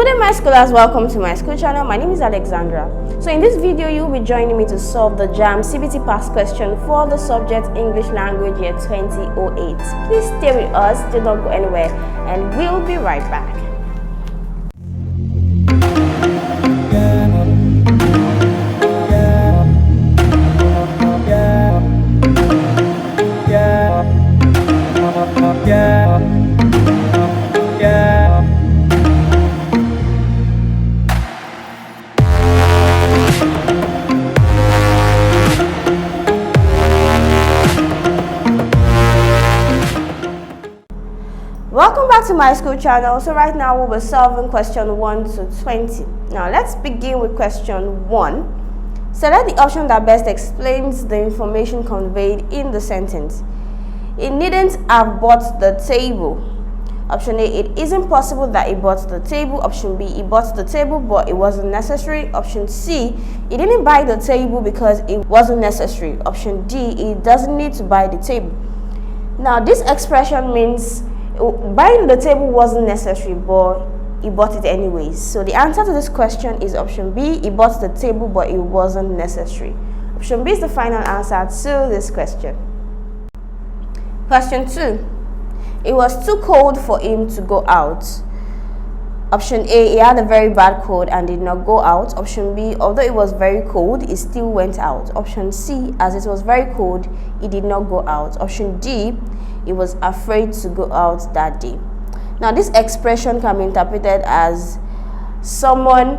Good day, my scholars. Welcome to my school channel. My name is Alexandra. So in this video, you'll be joining me to solve the JAMB CBT past question for the subject English Language Year 2008. Please stay with us, do not go anywhere, and we'll be right back. Welcome back to my school channel. So right now we'll be solving question 1 to 20. Now let's begin with question 1. Select the option that best explains the information conveyed in the sentence. It needn't have bought the table. Option A, it isn't possible that he bought the table. Option B, he bought the table but it wasn't necessary. Option C, he didn't buy the table because it wasn't necessary. Option D, he doesn't need to buy the table. Now this expression means buying the table wasn't necessary, but he bought it anyways. So the answer to this question is option B, he bought the table, but it wasn't necessary. Option B is the final answer to this question. Question 2. It was too cold for him to go out. Option A, he had a very bad cold and did not go out. Option B, although it was very cold, he still went out. Option C, as it was very cold, he did not go out. Option D, he was afraid to go out that day. Now this expression can be interpreted as someone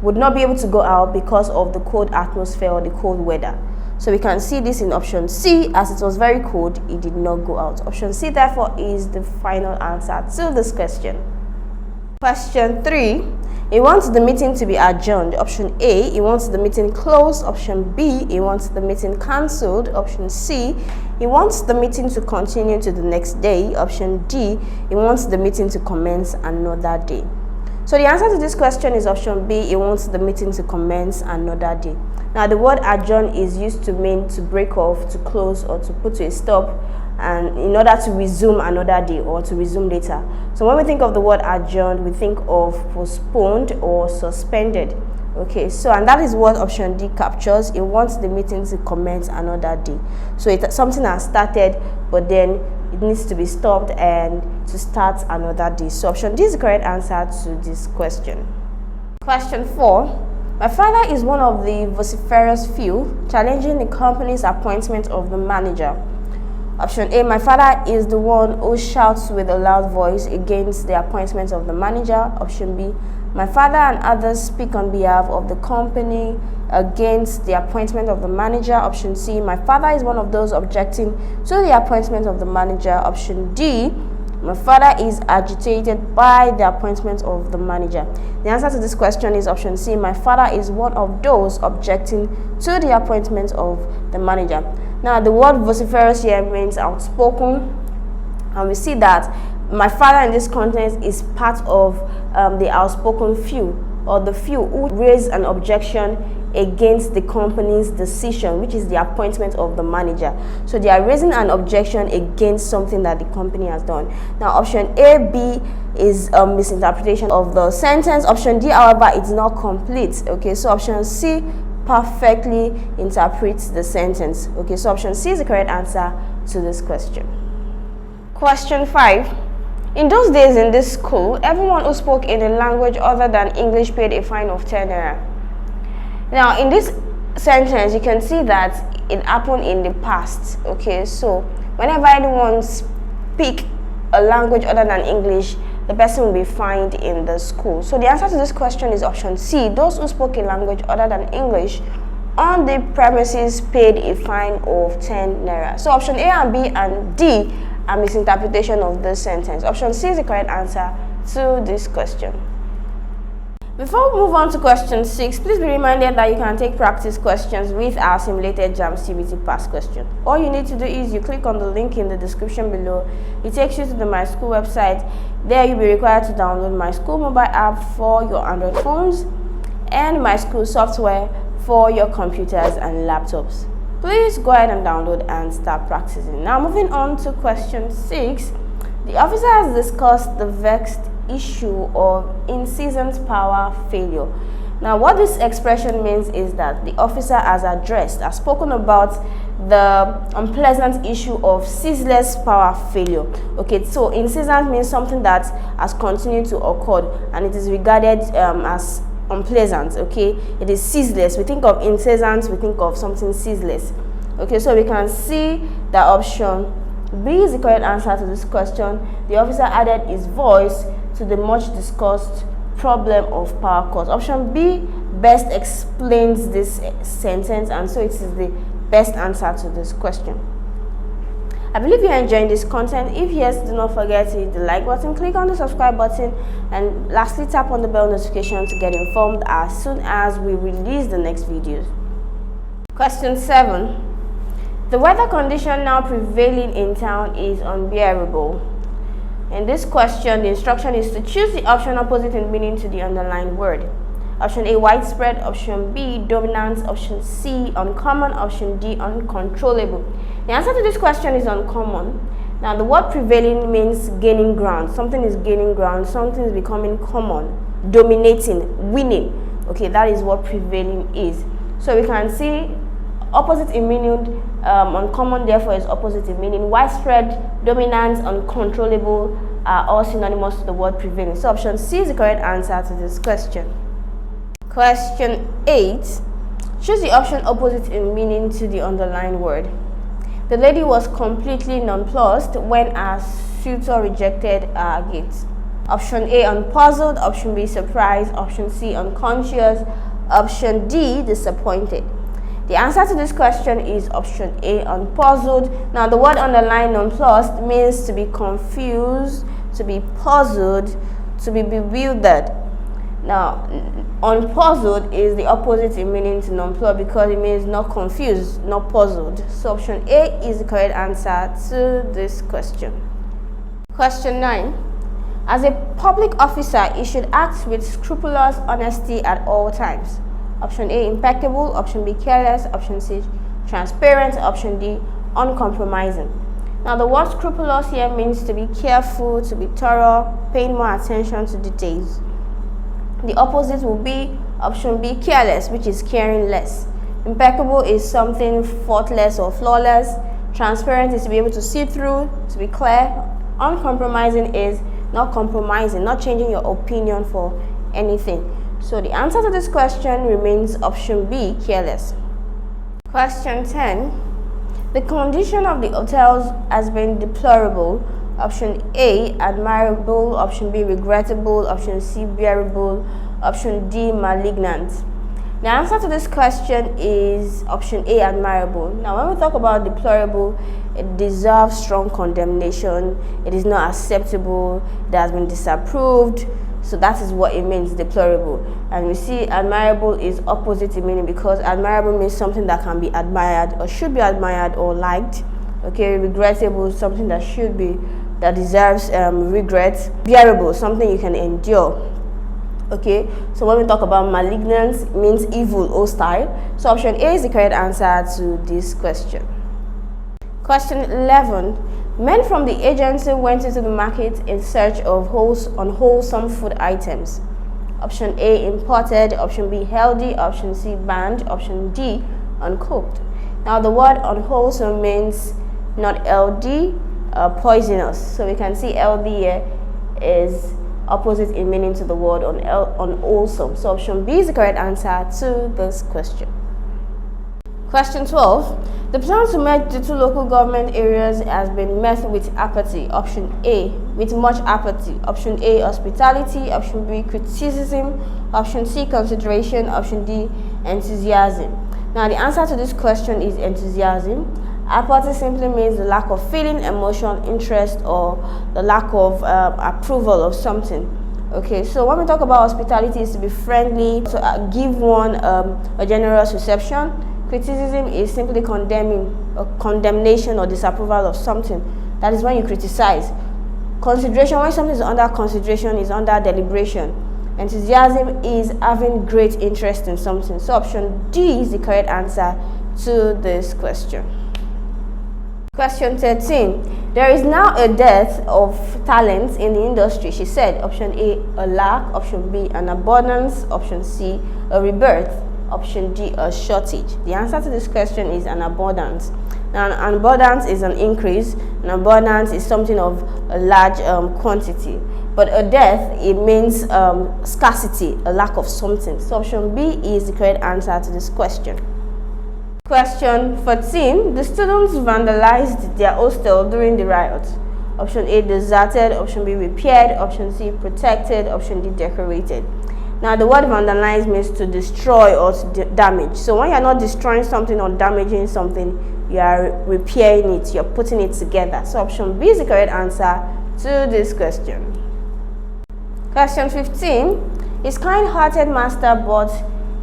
would not be able to go out because of the cold atmosphere or the cold weather. So we can see this in option C, as it was very cold, he did not go out. Option C therefore is the final answer to this question. Question 3. He wants the meeting to be adjourned. Option A, he wants the meeting closed. Option B, he wants the meeting cancelled. Option C, he wants the meeting to continue to the next day. Option D, he wants the meeting to commence another day. So the answer to this question is option B, he wants the meeting to commence another day. Now the word adjourn is used to mean to break off, to close, or to put to a stop, and in order to resume another day or to resume later. So when we think of the word adjourned, we think of postponed or suspended. Okay, so and that is what option D captures. It wants the meeting to commence another day. So something has started, but then it needs to be stopped and to start another day. So option D is the correct answer to this question. Question 4. My father is one of the vociferous few challenging the company's appointment of the manager. Option A, my father is the one who shouts with a loud voice against the appointment of the manager. Option B, my father and others speak on behalf of the company against the appointment of the manager. Option C, my father is one of those objecting to the appointment of the manager. Option D, my father is agitated by the appointment of the manager. The answer to this question is option C, my father is one of those objecting to the appointment of the manager. Now the word vociferous here means outspoken, and we see that my father in this context is part of the outspoken few, or the few who raise an objection against the company's decision, which is the appointment of the manager. So they are raising an objection against something that the company has done. Now option A, B is a misinterpretation of the sentence. Option D, however, it's not complete. Okay, so option C perfectly interprets the sentence. Okay, so option C is the correct answer to this question. Question 5. In those days in this school, everyone who spoke in a language other than English paid a fine of 10 naira. Now in this sentence, you can see that it happened in the past. Okay, so whenever anyone speak a language other than English, the person will be fined in the school. So the answer to this question is option C. Those who spoke a language other than English on the premises paid a fine of 10 naira. So option A and B and D are misinterpretation of this sentence. Option C is the correct answer to this question. Before we move on to question 6, please be reminded that you can take practice questions with our simulated JAMB CBT past question. All you need to do is you click on the link in the description below. It takes you to the Myschool website. There you'll be required to download Myschool mobile app for your Android phones and Myschool software for your computers and laptops. Please go ahead and download and start practicing. Now moving on to question 6. The officer has discussed the vexed issue of incessant power failure. Now, what this expression means is that the officer has spoken about the unpleasant issue of ceaseless power failure. Okay, so incessant means something that has continued to occur and it is regarded as unpleasant. Okay, it is ceaseless. We think of incessant, we think of something ceaseless. Okay, so we can see that option B is the correct answer to this question. The officer added his voice to the much discussed problem of power cut. Option B best explains this sentence, and so it is the best answer to this question. I believe you're enjoying this content. If yes, do not forget to hit the like button, click on the subscribe button, and lastly tap on the bell notification to get informed as soon as we release the next videos. Question 7. The weather condition now prevailing in town is unbearable. In this question, the instruction is to choose the option opposite in meaning to the underlined word. Option A, widespread. Option B, dominant. Option C, uncommon. Option D, uncontrollable. The answer to this question is uncommon. Now, the word prevailing means gaining ground. Something is gaining ground. Something is becoming common, dominating, winning. Okay, that is what prevailing is. So we can see opposite in meaning, uncommon therefore is opposite in meaning. Widespread, dominant, uncontrollable are all synonymous to the word prevailing. So option C is the correct answer to this question. Question 8. Choose the option opposite in meaning to the underlined word. The lady was completely nonplussed when her suitor rejected her gift. Option A, unpuzzled. Option B, surprised. Option C, unconscious. Option D, disappointed. The answer to this question is option A, unpuzzled. Now, the word underlined, nonplussed, means to be confused, to be puzzled, to be bewildered. Now, unpuzzled is the opposite in meaning to nonplussed because it means not confused, not puzzled. So option A is the correct answer to this question. Question 9. As a public officer, you should act with scrupulous honesty at all times. Option A, impeccable. Option B, careless. Option C, transparent. Option D, uncompromising. Now, the word scrupulous here means to be careful, to be thorough, paying more attention to details. The opposite will be option B, careless, which is caring less. Impeccable is something faultless or flawless. Transparent is to be able to see through, to be clear. Uncompromising is not compromising, not changing your opinion for anything. So the answer to this question remains option B, careless. Question 10. The condition of the hotels has been deplorable. Option A, admirable. Option B, regrettable. Option C, bearable. Option D, malignant. The answer to this question is option A, admirable. Now, when we talk about deplorable, it deserves strong condemnation. It is not acceptable. It has been disapproved. So that is what it means, deplorable. And we see admirable is opposite in meaning because admirable means something that can be admired or should be admired or liked. Okay, regrettable is something that should be, that deserves regret. Bearable, something you can endure. Okay, so when we talk about malignant, it means evil, hostile. So option A is the correct answer to this question. Question 11. Men from the agency went into the market in search of unwholesome food items. Option A, imported. Option B, healthy. Option C, banned. Option D, uncooked. Now, the word unwholesome means not healthy, poisonous. So we can see healthy here is opposite in meaning to the word unwholesome. So option B is the correct answer to this question. Question 12. The plan to merge the two local government areas has been met with apathy. Option A, with much apathy. Option A, hospitality. Option B, criticism. Option C, consideration. Option D, enthusiasm. Now, the answer to this question is enthusiasm. Apathy simply means the lack of feeling, emotion, interest, or the lack of approval of something. Okay, so when we talk about hospitality, is to be friendly, to give one a generous reception. Criticism is simply condemning, or condemnation or disapproval of something. That is when you criticize. Consideration, when something is under consideration, is under deliberation. Enthusiasm is having great interest in something. So option D is the correct answer to this question. Question 13. There is now a dearth of talent in the industry, she said. Option A, a lack. Option B, an abundance. Option C, a rebirth. Option D, a shortage. The answer to this question is an abundance. Now, an abundance is an increase. An abundance is something of a large quantity. But a dearth, it means scarcity, a lack of something. So option B is the correct answer to this question. Question 14. The students vandalized their hostel during the riot. Option A, deserted. Option B, repaired. Option C, protected. Option D, decorated. Now, the word vandalize means to destroy or to damage. So when you're not destroying something or damaging something, you are repairing it, you're putting it together. So option B is the correct answer to this question. Question 15. His kind-hearted master bought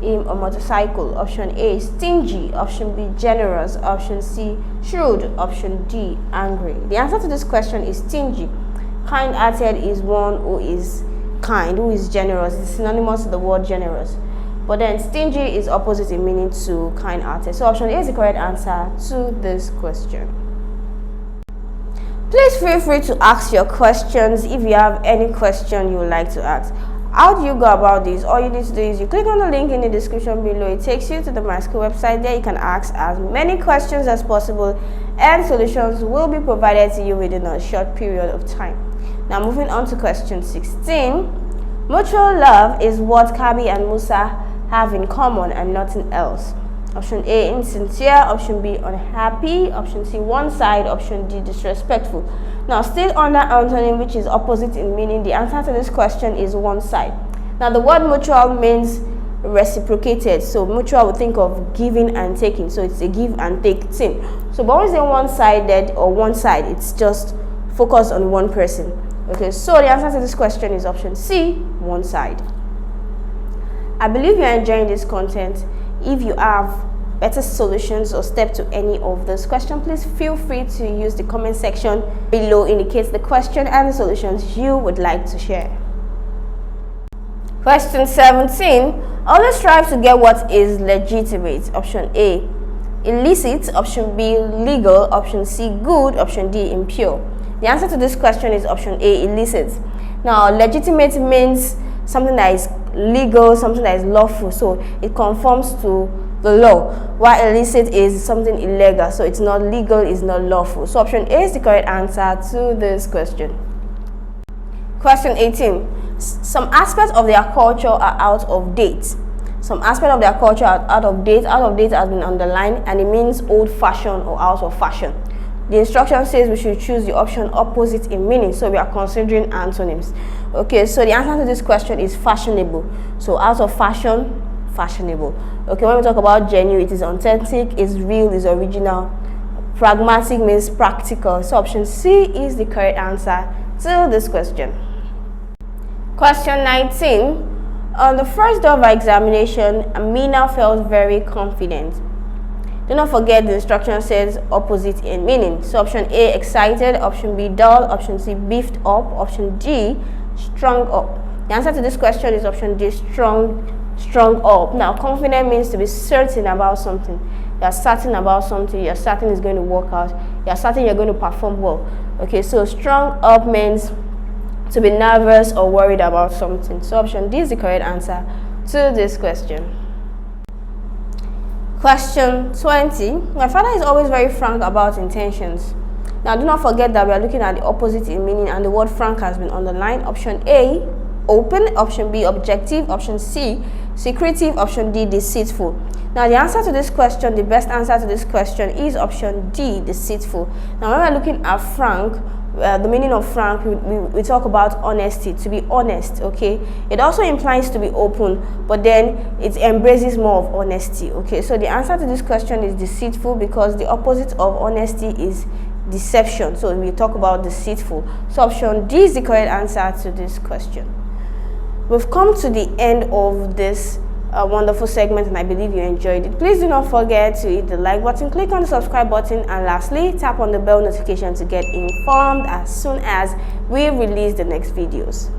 him a motorcycle. Option A, stingy. Option B, generous. Option C, shrewd. Option D, angry. The answer to this question is stingy. Kind-hearted is one who is kind, who is generous. It's synonymous to the word generous. But then stingy is opposite in meaning to kind-hearted. So option A is the correct answer to this question. Please feel free to ask your questions if you have any question you would like to ask. How do you go about this? All you need to do is you click on the link in the description below. It takes you to the Myschool website. There you can ask as many questions as possible and solutions will be provided to you within a short period of time. Now moving on to question 16. Mutual love is what Kabi and Musa have in common and nothing else. Option A, insincere. Option B, unhappy. Option C, one side. Option D, disrespectful. Now, still under antonym, which is opposite in meaning, the answer to this question is one side. Now, the word mutual means reciprocated. So, mutual, we think of giving and taking. So, it's a give and take thing. So, but when we say one-sided or one side, it's just focused on one person. Okay, so the answer to this question is option C, one side. I believe you're enjoying this content. If you have better solutions or step to any of this question, please feel free to use the comment section below, indicates the question and the solutions you would like to share. Question 17. Always strive to get what is legitimate. Option A, illicit. Option B, legal. Option C, good. Option D, impure. The answer to this question is option A, illicit. Now, legitimate means something that is legal, something that is lawful, so it conforms to the law, while illicit is something illegal, so it's not legal, it's not lawful. So option A is the correct answer to this question. Question 18. Some aspects of their culture are out of date. Some aspects of their culture are out of date. Out of date has been underlined and it means old-fashioned or out of fashion. The instruction says we should choose the option opposite in meaning, so we are considering antonyms. Okay, so the answer to this question is fashionable. So out of fashion, fashionable. Okay, when we talk about genuine, it is authentic, is real, is original. Pragmatic means practical. So option C is the correct answer to this question. Question 19. On the first day of our examination, Amina felt very confident. Do not forget the instruction says opposite in meaning. So option A, excited. Option B, dull. Option C, beefed up. Option D, strung up. The answer to this question is option D, strung up. Now, confident means to be certain about something. You are certain about something. You are certain it's going to work out. You are certain you're going to perform well. Okay, so strung up means to be nervous or worried about something. So option D is the correct answer to this question. Question 20. My father is always very frank about intentions. Now, do not forget that we are looking at the opposite in meaning and the word frank has been underlined. Option A, open. Option B, objective. Option C, secretive. Option D, deceitful. Now, the answer to this question, the best answer to this question is option D, deceitful. Now, when we're looking at frank, the meaning of frank, we talk about honesty, to be honest, okay? It also implies to be open, but then it embraces more of honesty, okay? So the answer to this question is deceitful because the opposite of honesty is deception. So we talk about deceitful. So option D is the correct answer to this question. We've come to the end of this wonderful segment and I believe you enjoyed it. Please do not forget to hit the like button, click on the subscribe button, and lastly tap on the bell notification to get informed as soon as we release the next videos.